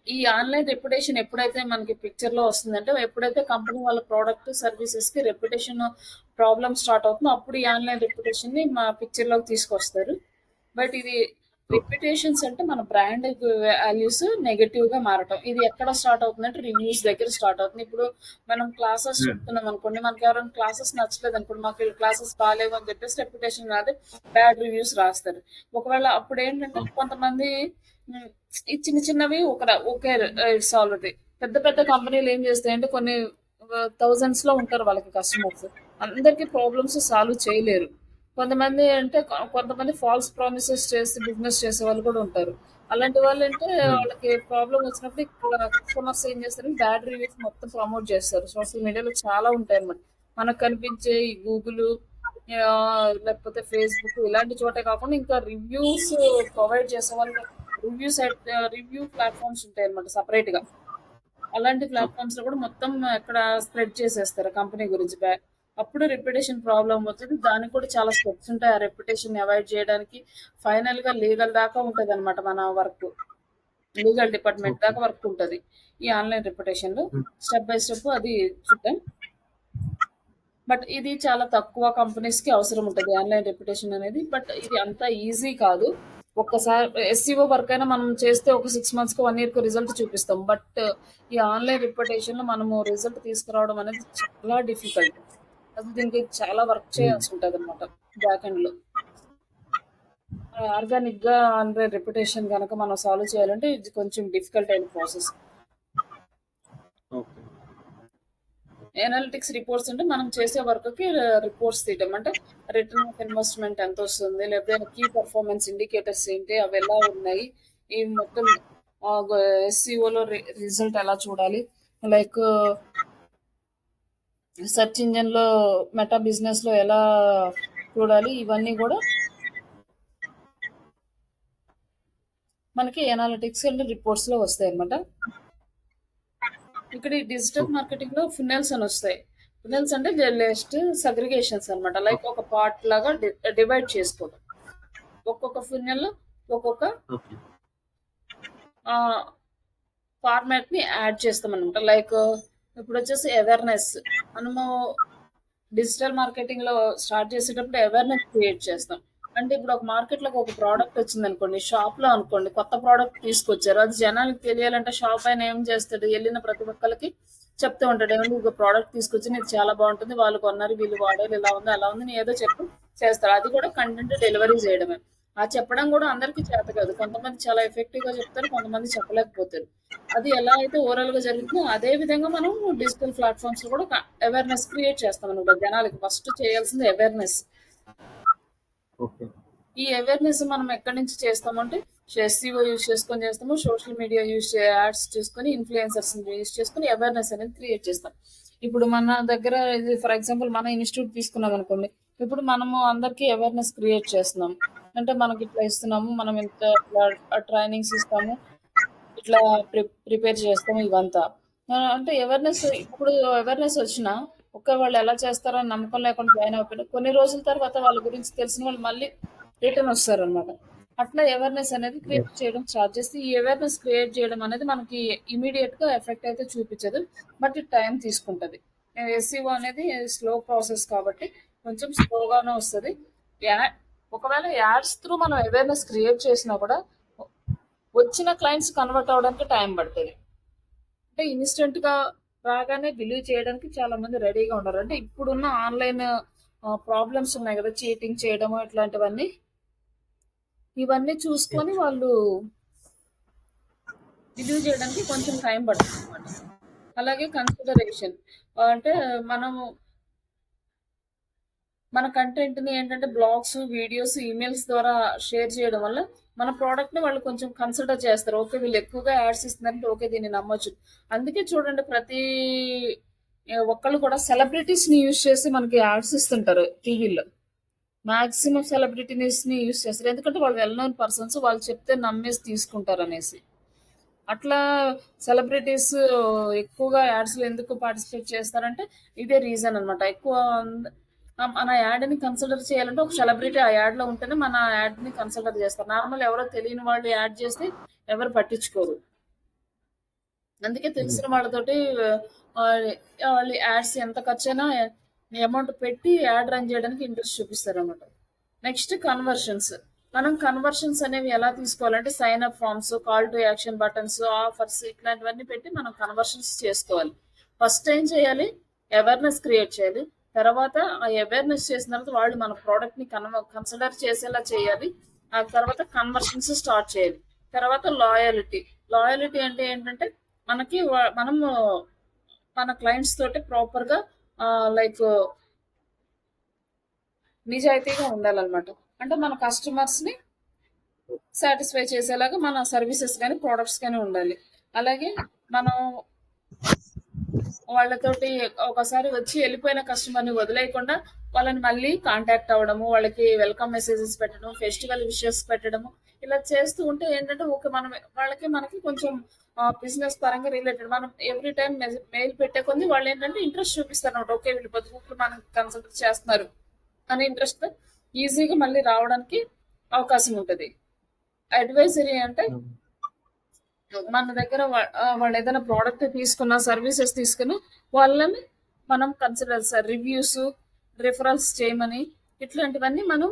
ఈ ఆన్‌లైన్ రెప్యుటేషన్ ఎప్పుడైతే మనకి పిక్చర్‌లో వస్తుందంటే, ఎప్పుడైతే కంపెనీ వాళ్ళ ప్రొడక్ట్, సర్వీసెస్‌కి రెప్యుటేషన్ ప్రాబ్లమ్ స్టార్ట్ అవుతుందో, అప్పుడు ఈ ఆన్‌లైన్ రెప్యుటేషన్‌ని మా పిక్చర్‌లోకి తీసుకొస్తారు. బట్ ఇది ఓకే. రెప్యుటేషన్స్ అంటే మన బ్రాండ్ వాల్యూస్ నెగెటివ్‌గా మారటం. ఇది ఎక్కడ స్టార్ట్ అవుతుందంటే రివ్యూస్ దగ్గర స్టార్ట్ అవుతుంది. ఇప్పుడు మనం క్లాసెస్ హ్మ్. చెప్తున్నాం అనుకోండి, మనకి ఎవరైనా క్లాసెస్ నచ్చలేదనుకోండి, మాకు ఈ క్లాసెస్ బాలేవు అని చెప్పేసి రెప్యుటేషన్ రాదు బ్యాడ్ రివ్యూస్ రాస్తారు. ఒకవేళ అప్పుడేంటంటే ఓకే. కొంతమంది హ్మ్. ఈ చిన్న చిన్నవి ఓకే. It's already. పెద్ద పెద్ద కంపెనీలు ఏం చేస్తాయంటే కొన్ని థౌసండ్స్‌లో ఉంటారు వాళ్ళకి కస్టమర్స్. అందరికి ప్రాబ్లమ్స్ సాల్వ్ చేయలేరు. కొంతమంది అంటే కొంతమంది ఫాల్స్ ప్రామిసెస్ చేసి బిజినెస్ చేసేవాళ్ళు కూడా ఉంటారు. అలాంటి వాళ్ళంటే హ్మ్. వాళ్ళకి ప్రాబ్లమ్ వచ్చినప్పుడు ఇక్కడ కస్టమర్స్ ఏం చేస్తారంటే బ్యాడ్ రివ్యూస్ మొత్తం ప్రమోట్ చేస్తారు. సోషల్ మీడియాలో చాలా ఉంటాయన్నమాట. మనకు కనిపించే ఈ గూగులు లేకపోతే ఫేస్‌బుక్ ఇలాంటి చోటే కాకుండా ఇంకా రివ్యూస్ ప్రొవైడ్ చేసేవాళ్ళు రివ్యూ ప్లాట్‌ఫామ్స్ ఉంటాయన్నమాట సెపరేట్‌గా. అలాంటి ఓకే. ప్లాట్‌ఫామ్స్‌లో కూడా మొత్తం అక్కడ స్ప్రెడ్ చేసేస్తారు కంపెనీ గురించి. అప్పుడు రెప్యుటేషన్ ప్రాబ్లమ్ అవుతుంది. దానికి కూడా చాలా స్టెప్స్ ఉంటాయి. ఆ రెప్యుటేషన్ అవాయిడ్ చేయడానికి ఫైనల్‌గా లీగల్ దాకా ఉంటదనమాట మన వర్క్. Legal department okay. దాకా వర్క్ ఉంటది. ఈ ఆన్‌లైన్ రెప్యుటేషన్‌లో హ్మ్. స్టెప్ బై స్టెప్ అది చూద్దాం. బట్ ఇది చాలా తక్కువ కంపెనీస్‌కి అవసరం ఉంటది ఆన్‌లైన్ రెప్యుటేషన్ అనేది. బట్ ఇది అంత ఈజీ కాదు. ఒక్కసారి ఎస్‌సిఓ వర్క్ అయినా మనం చేస్తే ఒక 6 మంత్స్‌కో, 1 ఇయర్‌కో రిజల్ట్ చూపిస్తాం. బట్ ఈ ఆన్‌లైన్ రెప్యుటేషన్‌లో మనము రిజల్ట్ తీసుకురావడం అనేది చాలా డిఫికల్ట్. అసలు దీనికి చాలా వర్క్ హ్మ్. చేయాల్సి ఉంటదనమాట బ్యాక్ ఎండ్‌లో. ఆర్గానిక్‌గా ఆన్‌లైన్ రెప్యుటేషన్ గనక మనం సాల్వ్ చేయాలంటే ఇది కొంచెం డిఫికల్ట్ అయిన ప్రాసెస్. ఓకే. ఎనాలిటిక్స్ రిపోర్ట్స్ అంటే మనం చేసే వర్క్‌కి రిపోర్ట్స్ తీయటం. అంటే రిటర్న్ ఆఫ్ ఇన్వెస్ట్‌మెంట్ ఎంతొస్తుంది? లేకపోతే కీ పెర్ఫార్మన్స్ ఇండికేటర్స్ ఏంటి? అవి ఎలా ఉన్నాయి? ఈ మొత్తం ఎస్‌సిఓలో రిజల్ట్ ఎలా చూడాలి? లైక్ సెర్చ్ ఇంజిన్‌లో మెటా బిజినెస్‌లో ఎలా చూడాలి? ఇవన్నీ గూడా మనకి ఎనాలిటిక్స్ అండ్ రిపోర్ట్స్‌లో వస్తాయన్నమాట. ఇక్కడ ఈ డిజిటల్ ఓకే. మార్కెటింగ్‌లో ఫున్నెల్స్ అని వస్తాయి. ఫున్నెల్స్ అంటే జస్ట్ సెగ్రిగేషన్స్ అన్నమాట. Like okay. ఒక పార్ట్ లాగా డివైడ్ చేసుకోవడం. ఒక్కొక్క ఫున్నెల్ ఒక్కొక్క ఓకే. ఫార్మాట్ ని యాడ్ చేస్తాం అనమాట. లైక్ ఇప్పుడు వచ్చేసి అవేర్నెస్. మనము డిజిటల్ మార్కెటింగ్ లో స్టార్ట్ చేసేటప్పుడు అవేర్నెస్ క్రియేట్ చేస్తాం. అంటే ఇప్పుడు ఒక మార్కెట్ లోకి ఒక ప్రోడక్ట్ వచ్చింది అనుకోండి, షాప్ లో అనుకోండి, కొత్త ప్రోడక్ట్ తీసుకొచ్చారు. అది జనానికి తెలియాలంటే షాప్ ఆయన ఏం చేస్తాడు? వెళ్ళిన ప్రతి ఒక్కరికి చెప్తూ ఉంటాడు, ఏమంటే ఒక ప్రోడక్ట్ తీసుకొచ్చి ఇది చాలా బాగుంటుంది, వాళ్ళు కొన్నారు, వీళ్ళు వాడారు, ఇలా ఉంది అలా ఉంది, ఏదో చెప్పి చేస్తారు. అది కూడా కంటెంట్ డెలివరీ చేయడమే. ఆ చెప్పడం కూడా అందరికీ చేత కాదు. కొంతమంది చాలా ఎఫెక్టివ్ గా చెప్తారు, కొంతమంది చెప్పలేకపోతారు. అది ఎలా అయితే ఓవరాల్ గా జరుగుతుందో అదే విధంగా మనం డిజిటల్ ప్లాట్ఫామ్స్ లో కూడా అవేర్నెస్ క్రియేట్ చేస్తాం అనమాట. జనాలకి ఫస్ట్ చేయాల్సింది అవేర్నెస్. ఓకే. ఈ అవేర్నెస్ మనం ఎక్కడి నుంచి చేస్తామంటే ఎస్సీఓ యూజ్ చేసుకొని చేస్తాము, సోషల్ మీడియా యాడ్స్ చేసుకొని, ఇన్ఫ్లుయెన్సర్స్ యూజ్ చేసుకొని అవేర్నెస్ అనేది క్రియేట్ చేస్తాం. ఇప్పుడు మన దగ్గర ఫర్ ఎగ్జాంపుల్ మన ఇన్స్టిట్యూట్ తీసుకున్నాం అనుకోండి. ఇప్పుడు మనము అందరికీ అవేర్నెస్ క్రియేట్ చేస్తున్నాం. అంటే మనకి ఇట్లా ఇస్తున్నాము, మనం ఇంత ఇట్లా ట్రైనింగ్స్ ఇస్తాము, ఇట్లా ప్రిపేర్ చేస్తాము ఇవంతా. అంటే అవేర్నెస్ ఇప్పుడు అవేర్నెస్ వచ్చినా వాళ్ళు ఎలా చేస్తారో అని నమ్మకం లేకుండా జాయిన్ అయిపోయినా కొన్ని రోజుల తర్వాత వాళ్ళ గురించి తెలిసిన వాళ్ళు మళ్ళీ రిటర్న్ వస్తారనమాట. అట్లా అవేర్నెస్ అనేది క్రియేట్ ఓకే. చేయడం స్టార్ట్ చేస్తే ఈ అవేర్నెస్ క్రియేట్ చేయడం అనేది మనకి ఇమీడియట్ గా ఎఫెక్ట్ అయితే చూపించదు. బట్ టైం తీసుకుంటది. ఎస్సీఓ అనేది స్లో ప్రాసెస్ కాబట్టి కొంచెం స్లోగానే వస్తుంది. ఒకవేళ యాడ్స్ త్రూ మనం అవేర్నెస్ క్రియేట్ చేసినా కూడా వచ్చిన క్లయింట్స్ కన్వర్ట్ అవడానికి టైం పడుతుంది. అంటే ఇన్స్టెంట్ గా రాగానే బిలీవ్ చేయడానికి చాలా మంది రెడీగా ఉన్నారు. అంటే ఇప్పుడున్న ఆన్లైన్ ప్రాబ్లమ్స్ ఉన్నాయి కదా, చీటింగ్ చేయడము ఇట్లాంటివన్నీ, ఇవన్నీ చూసుకొని యెస్. వాళ్ళు బిలీవ్ చేయడానికి కొంచెం టైం పడుతుంది అనమాట. అలాగే కన్సిడరేషన్ అంటే మనము మన కంటెంట్ ని ఏంటంటే బ్లాగ్స్, వీడియోస్, ఈమెయిల్స్ ద్వారా షేర్ చేయడం వల్ల మన ప్రోడక్ట్ ని వాళ్ళు కొంచెం కన్సిడర్ చేస్తారు. ఓకే, వీళ్ళు ఎక్కువగా యాడ్స్ ఇస్తున్నారంటే ఓకే, దీన్ని నమ్మొచ్చు. అందుకే చూడండి, ప్రతి ఒక్కళ్ళు కూడా సెలబ్రిటీస్ ని యూజ్ చేసి మనకి యాడ్స్ ఇస్తుంటారు టీవీలో. మాక్సిమం సెలబ్రిటీస్ ని యూజ్ చేస్తారు, ఎందుకంటే వాళ్ళు వెల్ నోన్ పర్సన్స్, వాళ్ళు చెప్తే నమ్మేసి తీసుకుంటారు అనేసి. అట్లా సెలబ్రిటీస్ ఎక్కువగా యాడ్స్ లో ఎందుకు పార్టిసిపేట్ చేస్తారంటే ఇదే రీజన్ అన్నమాట. ఎక్కువ మన యాడ్ ని కన్సిడర్ చేయాలంటే ఒక సెలబ్రిటీ ఆ యాడ్ లో ఉంటేనే మన యాడ్ ని కన్సిడర్ చేస్తారు. నార్మల్ ఎవరో తెలియని వాళ్ళు యాడ్ చేస్తే ఎవరు పట్టించుకోరు. అందుకే హ్మ్. తెలిసిన వాళ్ళతోటి వాళ్ళు యాడ్స్ ఎంత ఖర్చైనా అమౌంట్ పెట్టి యాడ్ రన్ చేయడానికి ఇంట్రెస్ట్ చూపిస్తారు అన్నమాట. Next conversions. మనం కన్వర్షన్స్ అనేవి ఎలా తీసుకోవాలంటే sign up forms, call to action buttons, offers ఇట్లాంటివన్నీ పెట్టి మనం కన్వర్షన్స్ చేసుకోవాలి. ఫస్ట్ ఏం చేయాలి? అవేర్నెస్ క్రియేట్ చేయాలి. తర్వాత ఆ అవేర్నెస్ చేసిన తర్వాత వాళ్ళు మన ప్రోడక్ట్ ని కన్సిడర్ చేసేలా చేయాలి. ఆ తర్వాత కన్వర్షన్స్ స్టార్ట్ చేయాలి. తర్వాత లాయలిటీ. లాయలిటీ అంటే ఏంటంటే మనకి మనము మన క్లయింట్స్ తోటి ప్రాపర్ గా లైక్ నిజాయితీగా ఉండాలన్నమాట. అంటే మన కస్టమర్స్ ని సాటిస్ఫై చేసేలాగా మన సర్వీసెస్ కానీ, ప్రొడక్ట్స్ కానీ ఉండాలి. అలాగే మనం వాళ్ళతోటి ఒకసారి వచ్చి వెళ్ళిపోయిన కస్టమర్‌ని వదిలేయకుండా వాళ్ళని మళ్ళీ కాంటాక్ట్ అవ్వడము, వాళ్ళకి వెల్కమ్ మెసేజెస్ పెట్టడం, ఫెస్టివల్ విషెస్ పెట్టడము, ఇలా చేస్తూ ఉంటే ఏంటంటే ఓకే. మనం వాళ్ళకి మనకి కొంచెం బిజినెస్ పరంగా రిలేటెడ్ మనం ఎవ్రీ టైమ్ మెయిల్ పెట్టే కొద్దీ వాళ్ళేంటంటే ఇంట్రెస్ట్ చూపిస్తారన్నమాట. ఓకే. వీళ్ళు పొద్దుగూకులు మనకి కన్సల్ట్ చేస్తున్నారు అనే ఇంట్రెస్ట్‌తో ఈజీగా మళ్ళీ రావడానికి అవకాశం ఉంటది. అడ్వైజరీ అంటే మన దగ్గర వాళ్ళు ఏదైనా ప్రోడక్ట్ తీసుకున్నా, సర్వీసెస్ తీసుకున్నా వాళ్ళని మనం కన్సిడర్ రివ్యూస్, రిఫరల్స్ చేయమని ఇట్లాంటివన్నీ మనం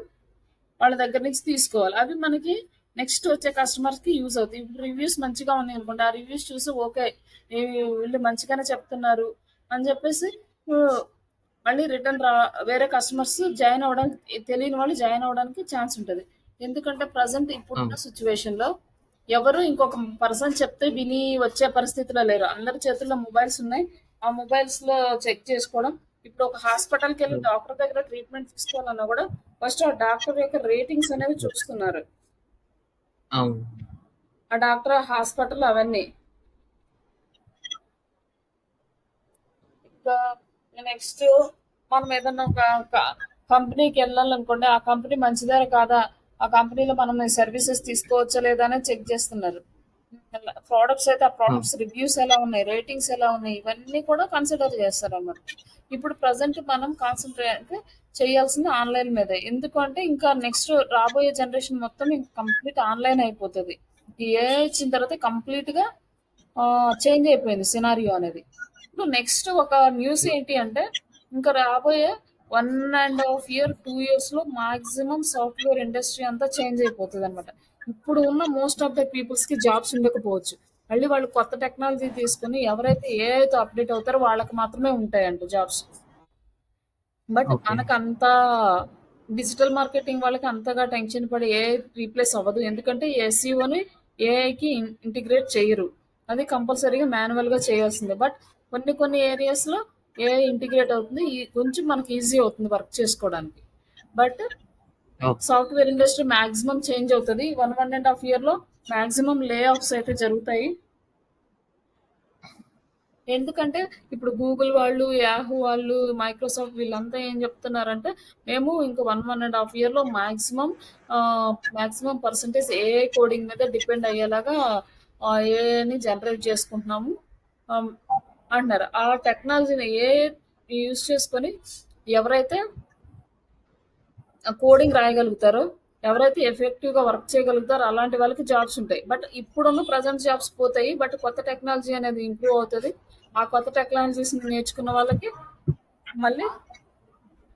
వాళ్ళ దగ్గర నుంచి తీసుకోవాలి. అవి మనకి నెక్స్ట్ వచ్చే కస్టమర్స్‌కి యూజ్ అవుతాయి. ఇప్పుడు రివ్యూస్ మంచిగా ఉన్నాయి అనుకోండి. ఆ రివ్యూస్ చూసి ఓకే. వీళ్ళు మంచిగానే చెప్తున్నారు అని చెప్పేసి మళ్ళీ రిటర్న్ వేరే కస్టమర్స్ జాయిన్ అవ్వడానికి తెలియని వాళ్ళు జాయిన్ అవ్వడానికి ఛాన్స్ ఉంటది. ఎందుకంటే ప్రెజెంట్ ఇప్పుడున్న అవును. సిట్యుయేషన్‌లో ఎవరు ఇంకొక పర్సన్ చెప్తే విని వచ్చే పరిస్థితిలో లేరు. అందరి చేతుల్లో మొబైల్స్ ఉన్నాయి. ఆ మొబైల్స్‌లో చెక్ చేసుకోవడం. ఇప్పుడు ఒక హాస్పిటల్‌కెళ్ళి హ్మ్. డాక్టర్ దగ్గర ట్రీట్మెంట్ తీసుకోవాలన్నా కూడా ఫస్ట్ ఆ డాక్టర్ యొక్క రేటింగ్స్ అనేవి చూస్తున్నారు. అవును. ఆ డాక్టర్, హాస్పిటల్ అవన్నీ. ఇంకా నెక్స్ట్ మనం ఏదన్నా ఒక కంపెనీకి వెళ్ళాలనుకోండి. ఆ కంపెనీ మంచిదా కాదా? ఆ కంపెనీలో మనం సర్వీసెస్ తీసుకోవచ్చా లేదా అనేది చెక్ చేస్తున్నారు. ప్రోడక్ట్స్ అయితే ఆ అవును. ప్రోడక్ట్స్ రివ్యూస్ ఎలా ఉన్నాయి, రేటింగ్స్ ఎలా ఉన్నాయి, ఇవన్నీ కూడా కన్సిడర్ చేస్తారన్నమాట. ఇప్పుడు ప్రజెంట్ మనం కాన్సన్ట్రేట్ చేయాల్సింది ఆన్లైన్ మీదే. ఎందుకంటే ఇంకా నెక్స్ట్ రాబోయే జనరేషన్ మొత్తం ఇంకా కంప్లీట్ ఆన్లైన్ అయిపోతుంది. ఈ ఏఐ వచ్చిన తర్వాత కంప్లీట్ గా చేంజ్ అయిపోయింది సినారియో అనేది. ఇప్పుడు నెక్స్ట్ ఒక న్యూస్ ఏంటి అంటే ఇంకా రాబోయే 1.5 ఇయర్ 2 ఇయర్స్ లో మాక్సిమం సాఫ్ట్వేర్ ఇండస్ట్రీ అంతా చేంజ్ అయిపోతుంది అనమాట. ఇప్పుడు ఉన్న మోస్ట్ ఆఫ్ ద పీపుల్స్ కి జాబ్స్ ఉండకపోవచ్చు. మళ్ళీ వాళ్ళు కొత్త టెక్నాలజీ తీసుకుని ఎవరైతే ఏఐతో అప్డేట్ అవుతారో వాళ్ళకి మాత్రమే ఉంటాయంట జాబ్స్. But okay. మనకంత డిజిటల్ మార్కెటింగ్ వాళ్ళకి అంతగా టెన్షన్ పడి ఏఐ రీప్లేస్ అవ్వదు. ఎందుకంటే ఎస్ఈఓని ఏఐకి ఇంటిగ్రేట్ చేయరు. అది కంపల్సరీగా మాన్యువల్‌గా చేయాల్సిందే. బట్ కొన్ని ఏరియాస్‌లో ఏఐ ఇంటిగ్రేట్ అవుతుంది. కొంచెం మనకి ఈజీ అవుతుంది వర్క్ చేసుకోవడానికి. But okay. Software industry maximum change అవుతది. 1.5 ఇయర్‌లో మాక్సిమం లే ఆఫ్స్ అయితే జరుగుతాయి. ఎందుకంటే ఇప్పుడు గూగుల్ వాళ్ళు, యాహూ వాళ్ళు, మైక్రోసాఫ్ట్ వీళ్ళంతా ఏం చెప్తున్నారంటే మేము ఇంక 1.5 ఇయర్‌లో మాక్సిమం పర్సెంటేజ్ ఏఐ కోడింగ్ మీద డిపెండ్ అయ్యేలాగా ఏఐని జనరేట్ చేసుకుంటున్నాము ఆహ్, అంటున్నారు. ఆ టెక్నాలజీని ఏఐ యూజ్ చేసుకొని ఎవరైతే కోడింగ్ రాయగలుగుతారో, ఎవరైతే ఎఫెక్టివ్‌గా వర్క్ చేయగలుగుతారో అలాంటి వాళ్ళకి జాబ్స్ ఉంటాయి. బట్ ఇప్పుడున్న ప్రెజెంట్ జాబ్స్ పోతాయి. బట్ కొత్త టెక్నాలజీ అనేది ఇంప్రూవ్ అవుతది. ఆ కొత్త టెక్నాలజీస్‌ని నేర్చుకున్న వాళ్ళకి మళ్ళీ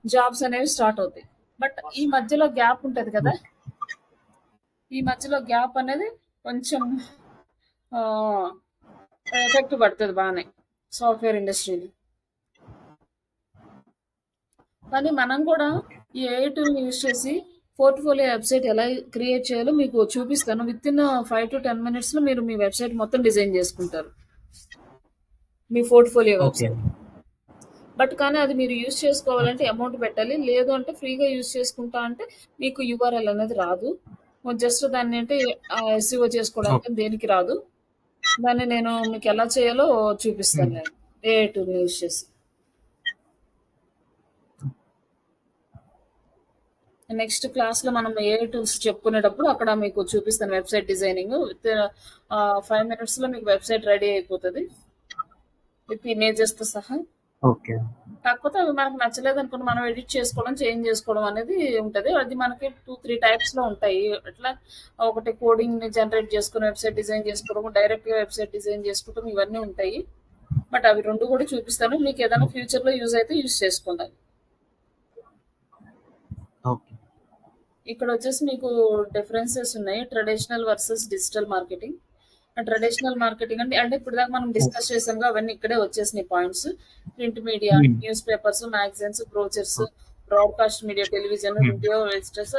జాబ్స్ అనేవి స్టార్ట్ అవుతాయి. బట్ ఈ మధ్యలో గ్యాప్ ఉంటది కదా! ఓకే. ఈ మధ్యలో గ్యాప్ అనేది కొంచెం ఆహ్, ఎఫెక్ట్ పడతది బానే సాఫ్ట్‌వేర్ ఇండస్ట్రీని. కానీ మనం కూడా ఓకే. ఈ ఏఐ టూల్‌ని యూజ్ చేసి పోర్ట్‌ఫోలియో వెబ్‌సైట్ ఎలా క్రియేట్ చేయాలో మీకు చూపిస్తాను. వితిన్ 5-10 మినిట్స్‌లో మీరు మీ వెబ్‌సైట్ మొత్తం డిజైన్ చేసుకుంటారు. మీ పోర్ట్‌ఫోలియో ఓకే వెబ్‌సైట్. అండి. బట్ కానీ అది మీరు యూజ్ చేసుకోవాలంటే అమౌంట్ పెట్టాలి. లేదు అంటే ఫ్రీగా యూజ్ చేసుకుంటా అంటే మీకు యూఆర్ఎల్ అనేది రాదు. జస్ట్ దాన్ని అంటే ఎస్ఈఓ ఓకే. చేసుకోవడానికి దేనికి రాదు. దాన్ని నేను మీకు ఎలా చేయాలో చూపిస్తాను హ్మ్. నేను. ఏఐ టూల్‌ని యూజ్ చేసి. నెక్స్ట్ క్లాస్‌లో మనం ఏఐ టూల్స్ చెప్పుకునేటప్పుడు అక్కడ మీకు చూపిస్తాను వెబ్‌సైట్ డిజైనింగ్. విత్ 5 మినిట్స్‌లో మీకు వెబ్‌సైట్ రెడీ అయిపోతది. విత్ ఇమేజెస్‌తో సహా. ఓకే. కాకపోతే అవి మనకు నచ్చలేదనుకోండి మనం ఎడిట్ చేసుకోవడం, చేంజ్ చేసుకోవడం అనేది ఉంటది. అది మనకి 2, 3 టైప్స్‌లో ఉంటాయి. ఎట్లా ఒకటి కోడింగ్‌ని జనరేట్ చేసుకొని వెబ్‌సైట్ డిజైన్ చేసుకోవడం, డైరెక్ట్‌గా వెబ్‌సైట్ డిజైన్ చేసుకోవడం ఇవన్నీ ఉంటాయి. బట్ అవి 2 కూడా చూపిస్తాను. మీకు ఏదైనా ఓకే. ఫ్యూచర్‌లో యూజ్ అయితే యూజ్ చేసుకోండి. ఓకే. ఇక్కడ వచ్చేసి మీకు డిఫరెన్సెస్ ఉన్నాయి. Traditional versus digital marketing. Traditional marketing అంటే ఇప్పుడు దాకా మనం ఓకే. డిస్కస్ చేసాంగా అవన్నీ ఇక్కడే వచ్చేసినాయి పాయింట్స్. ప్రింట్ మీడియా, హ్మ్. News papers, magazines, brochures, okay. Broadcast media, television, హ్మ్. రేడియో, రిజిస్టర్స్,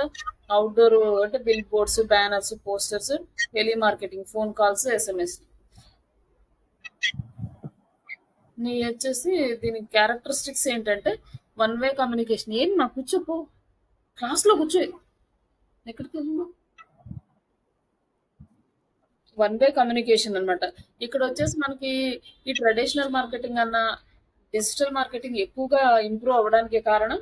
అవుట్‌డోర్ అంటే bill boards, banners, posters, tele marketing, phone calls, SMS. నీ వచ్చేసి దీని క్యారెక్టరిస్టిక్స్ ఏంటంటే వన్ వే కమ్యూనికేషన్. ఏం నా కూర్చోపో క్లాస్‌లో కూర్చో. ఎక్కడికి వెళ్ళినావు? వన్ వే కమ్యూనికేషన్ అనమాట. ఇక్కడ వచ్చేసి మనకి ఈ ట్రెడిషనల్ మార్కెటింగ్ అన్న డిజిటల్ మార్కెటింగ్ ఎక్కువగా ఇంప్రూవ్ అవ్వడానికి కారణం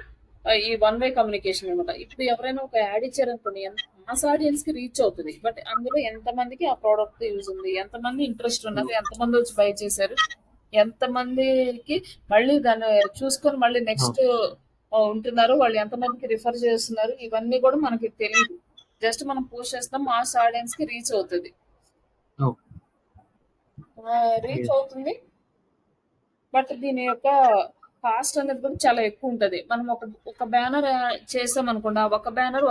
ఈ వన్ వే కమ్యూనికేషన్ అనమాట. ఇప్పుడు ఎవరైనా ఒక యాడ్ ఇచ్చారనుకోండి, మాస్ ఆడియన్స్ కి రీచ్ అవుతుంది. బట్ అందులో ఎంతమందికి ఆ ప్రోడక్ట్ యూజ్ ఉంది, ఎంతమంది ఇంట్రెస్ట్ ఉన్నది, ఎంతమంది వచ్చి బై చేశారు, ఎంతమందికి మళ్ళీ దాన్ని చూసుకొని మళ్ళీ నెక్స్ట్ ఉంటున్నారు, వాళ్ళు ఎంతమందికి రిఫర్ చేస్తున్నారు, ఇవన్నీ కూడా మనకి తెలియదు. జస్ట్ మనం పోస్ట్ చేస్తాం, మాస్ ఆడియన్స్ కి రీచ్ అవుతుంది. ఓకే. రీచ్ అవుతుంది. బట్ దీని యొక్క కాస్ట్ అనేది కూడా చాలా ఎక్కువ ఉంటది. మనం ఒక బ్యానర్ చేసాం అనుకోండి, ఆ ఒక బ్యానర్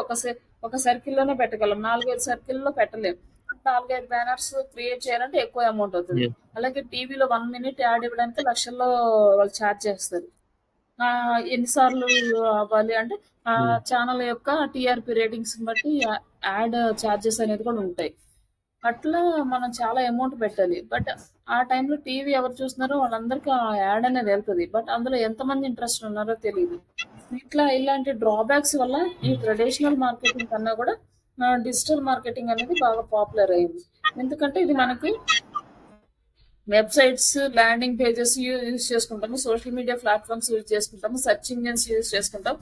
ఒక సర్కిల్ లోనే పెట్టగలం, 4-5 సర్కిల్లో పెట్టలేం. 4-5 బ్యానర్స్ క్రియేట్ చేయాలంటే ఎక్కువ అమౌంట్ అవుతుంది. Yes. అలాగే టీవీలో 1 minute యాడ్ ఇవ్వడానికి లక్షల్లో వాళ్ళు ఛార్జ్ చేస్తారు. ఎన్నిసార్లు అవ్వాలి అంటే ఆ ఛానల్ యొక్క టీఆర్పీ రేటింగ్స్ బట్టి యాడ్ ఛార్జెస్ అనేది కూడా ఉంటాయి. అట్లా మనం చాలా అమౌంట్ పెట్టాలి. బట్ ఆ టైంలో టీవీ ఎవరు చూస్తున్నారో వాళ్ళందరికీ ఆ యాడ్ అనేది వెళ్తుంది. బట్ అందులో ఎంతమంది ఇంట్రెస్ట్ ఉన్నారో తెలియదు. ఇలాంటి డ్రాబ్యాక్స్ వల్ల ఈ ట్రెడిషనల్ మార్కెటింగ్ కన్నా కూడా డిజిటల్ మార్కెటింగ్ అనేది బాగా పాపులర్ అయింది. ఎందుకంటే ఇది మనకి వెబ్సైట్స్, ల్యాండింగ్ పేజెస్ యూజ్ చేసుకుంటాము, సోషల్ మీడియా ప్లాట్ఫామ్స్ యూజ్ చేసుకుంటాము, సెర్చ్ ఇంజిన్స్ యూజ్ చేసుకుంటాం,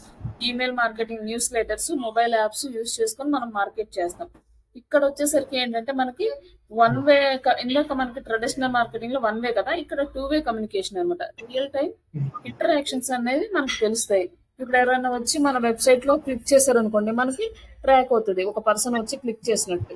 email marketing, news letters, mobile apps use చేసుకొని మనం మార్కెట్ చేస్తాం. ఇక్కడ వచ్చేసరికి ఏంటంటే మనకి వన్ వే, ఇందాక మనకి ట్రెడిషనల్ మార్కెటింగ్ లో వన్ వే కదా, ఇక్కడ 2 వే కమ్యూనికేషన్ అనమాట. రియల్ టైం ఇంటరాక్షన్స్ అనేది మనకి తెలుస్తాయి. ఇప్పుడు ఎవరైనా వచ్చి మన వెబ్సైట్ లో క్లిక్ చేశారు అనుకోండి, మనకి ట్రాక్ అవుతుంది ఒక పర్సన్ వచ్చి క్లిక్ చేసినట్టు.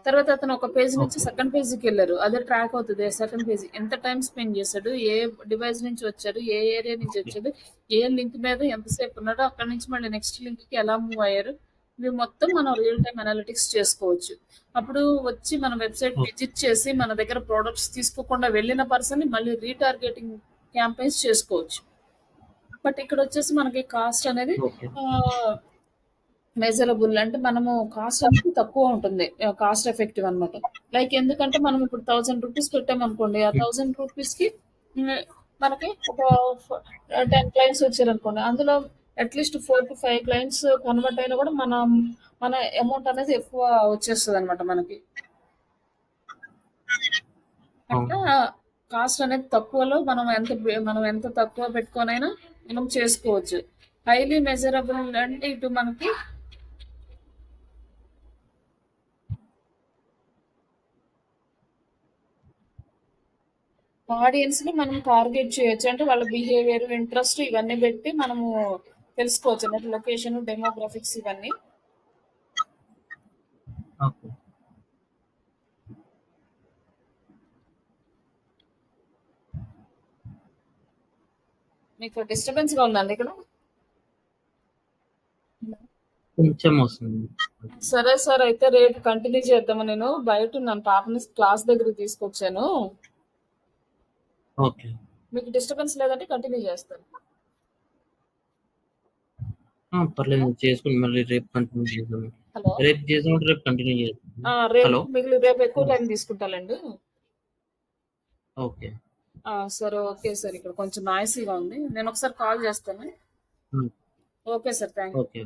తర్వాత అతను ఒక పేజ్ నుంచి సెకండ్ పేజీకి వెళ్ళారు, అదే ట్రాక్ అవుతుంది. సెకండ్ పేజీ ఎంత టైం స్పెండ్ చేశాడు, ఏ డివైస్ నుంచి వచ్చాడు, ఏ ఏరియా నుంచి వచ్చాడు, ఏ లింక్ మీద ఎంతసేపు ఉన్నాడో, అక్కడ నుంచి మళ్ళీ నెక్స్ట్ లింక్ కి ఎలా మూవ్ అయ్యారు, ఇవి మొత్తం మనం రియల్ టైం అనాలిటిక్స్ చేసుకోవచ్చు. అప్పుడు వచ్చి మన వెబ్సైట్ విజిట్ చేసి మన దగ్గర ప్రోడక్ట్స్ తీసుకోకుండా వెళ్ళిన పర్సన్ ని మళ్ళీ రీటార్గెటింగ్ క్యాంపెయిన్స్ చేసుకోవచ్చు. బట్ ఇక్కడ వచ్చేసి మనకి కాస్ట్ అనేది మెజరబుల్, అంటే మనము కాస్ట్ అనేది తక్కువ ఉంటుంది, కాస్ట్ ఎఫెక్టివ్ అనమాట. లైక్ ఎందుకంటే మనం ఇప్పుడు 1000 రూపీస్ పెట్టామనుకోండి, ఆ 1000 రూపీస్ కి మనకి ఒక 10 క్లయింట్స్ వచ్చారనుకోండి, అందులో అట్లీస్ట్ 4 to 5 క్లయింట్స్ కన్వర్ట్ అయినా కూడా మన అమౌంట్ అనేది ఎక్కువ వచ్చేస్తుంది అనమాట మనకి. అట్లా కాస్ట్ అనేది తక్కువలో మనం ఎంత తక్కువ పెట్టుకొనైనా మనం చేసుకోవచ్చు. హైలీ మెజరబుల్ అంటే ఇటు మనకి ఆడియన్స్ ని మనం టార్గెట్ చేయొచ్చు, అంటే వాళ్ళ బిహేవియర్, ఇంట్రెస్ట్ ఇవన్నీ పెట్టి మనము తెలుసుకోవచ్చు అన్నట్టు, లొకేషన్, డెమోగ్రాఫిక్స్ ఇవన్నీ. మీకు డిస్టర్బెన్స్ గా ఉందండి ఇక్కడ? కొంచెం వస్తుంది. సరే సార్, అయితే రేపు కంటిన్యూ చేద్దాము. నేను బయట ఉన్నాను, పాపని క్లాస్ దగ్గరికి తీసుకొచ్చాను. ఓకే. మీకు డిస్టర్బెన్స్ లేదంటే కంటిన్యూ చేస్తాను. పర్లేదు, చేసుకుని మళ్ళీ రేపు కంటిన్యూ చేద్దాం. హలో, రేపు చేసామంటే రేపు కంటిన్యూ చేద్దాం. హలో, రేపు ఎక్కువ టైం తీసుకుంటానండి. ఓకే. సరే, ఓకే సార్. ఇక్కడ కొంచెం నాయిసీగా ఉంది, నేను ఒకసారి కాల్ చేస్తాను. Okay sir, thank you. Okay.